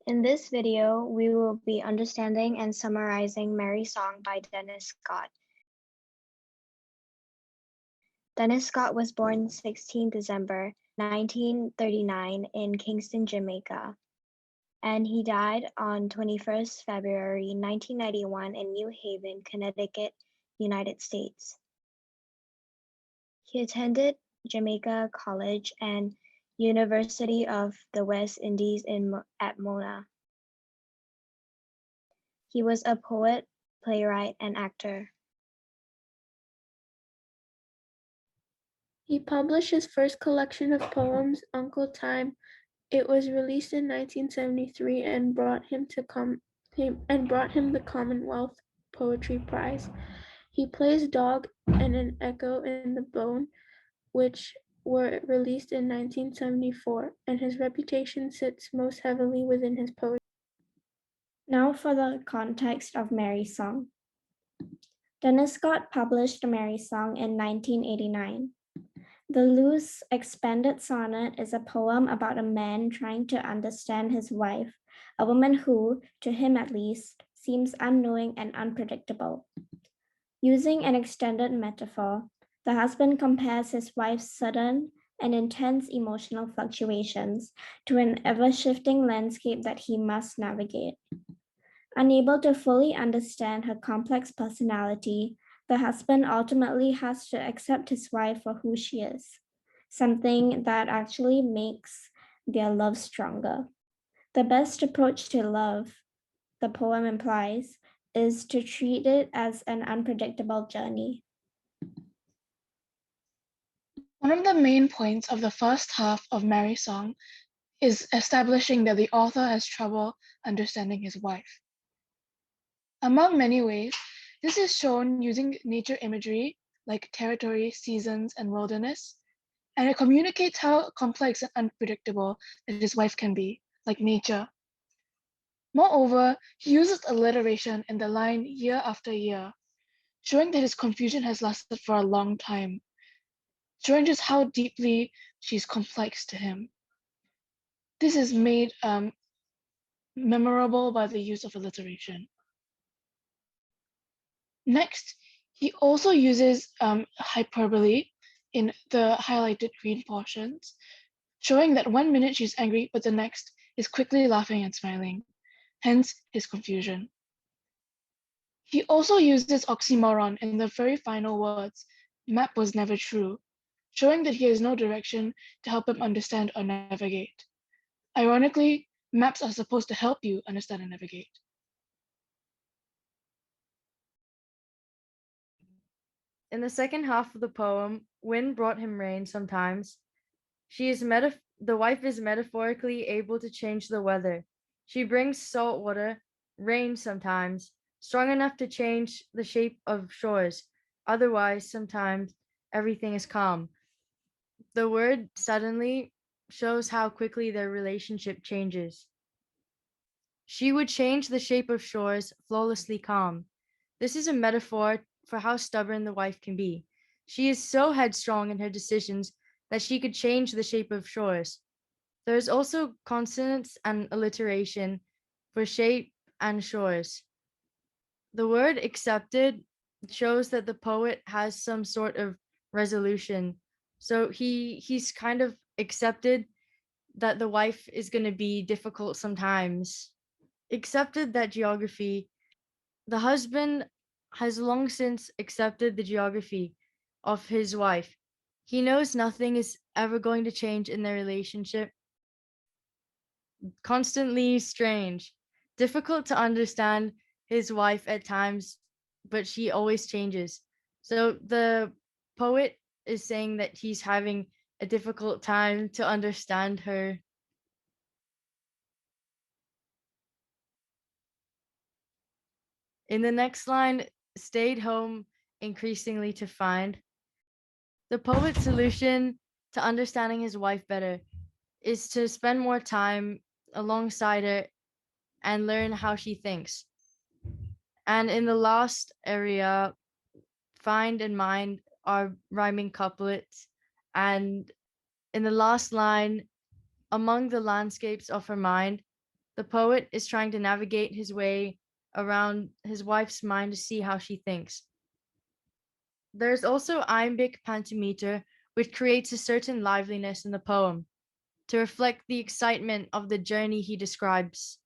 In this video, we will be understanding and summarizing Marrysong by Dennis Scott. Dennis Scott was born 16 December 1939 in Kingston, Jamaica, and he died on 21st February 1991 in New Haven, Connecticut, United States. He attended Jamaica College and University of the West Indies at Mona. He was a poet, playwright, and actor. He published his first collection of poems, Uncle Time. It was released in 1973 and brought him the Commonwealth Poetry Prize. He plays Dog and an Echo in the Bone, which were released in 1974, and his reputation sits most heavily within his poetry. Now for the context of Marrysong. Dennis Scott published Marrysong in 1989. The loose, expanded sonnet is a poem about a man trying to understand his wife, a woman who, to him at least, seems unknowing and unpredictable. Using an extended metaphor, the husband compares his wife's sudden and intense emotional fluctuations to an ever-shifting landscape that he must navigate. Unable to fully understand her complex personality, the husband ultimately has to accept his wife for who she is, something that actually makes their love stronger. The best approach to love, the poem implies, is to treat it as an unpredictable journey. One of the main points of the first half of Marrysong is establishing that the author has trouble understanding his wife. Among many ways, this is shown using nature imagery like territory, seasons, and wilderness, and it communicates how complex and unpredictable that his wife can be, like nature. Moreover, he uses alliteration in the line year after year, showing that his confusion has lasted for a long time, showing just how deeply she's complex to him. This is made memorable by the use of alliteration. Next, he also uses hyperbole in the highlighted green portions, showing that 1 minute she's angry, but the next is quickly laughing and smiling, hence his confusion. He also uses oxymoron in the very final words, map was never true, showing that he has no direction to help him understand or navigate. Ironically, maps are supposed to help you understand and navigate. In the second half of the poem, wind brought him rain sometimes. The wife is metaphorically able to change the weather. She brings salt water, rain sometimes, strong enough to change the shape of shores. Otherwise, sometimes everything is calm. The word suddenly shows how quickly their relationship changes. She would change the shape of shores, flawlessly calm. This is a metaphor for how stubborn the wife can be. She is so headstrong in her decisions that she could change the shape of shores. There is also consonants and alliteration for shape and shores. The word accepted shows that the poet has some sort of resolution. So he's kind of accepted that the wife is going to be difficult sometimes. Accepted that geography, the husband has long since accepted the geography of his wife. He knows nothing is ever going to change in their relationship. Constantly strange, difficult to understand his wife at times, but she always changes. So the poet is saying that he's having a difficult time to understand her. In the next line, stayed home increasingly to find. The poet's solution to understanding his wife better is to spend more time alongside her and learn how she thinks. And in the last area, find and mind are rhyming couplets. And in the last line, among the landscapes of her mind, The poet is trying to navigate his way around his wife's mind to see how she thinks. There's also iambic pentameter, which creates a certain liveliness in the poem to reflect the excitement of the journey he describes.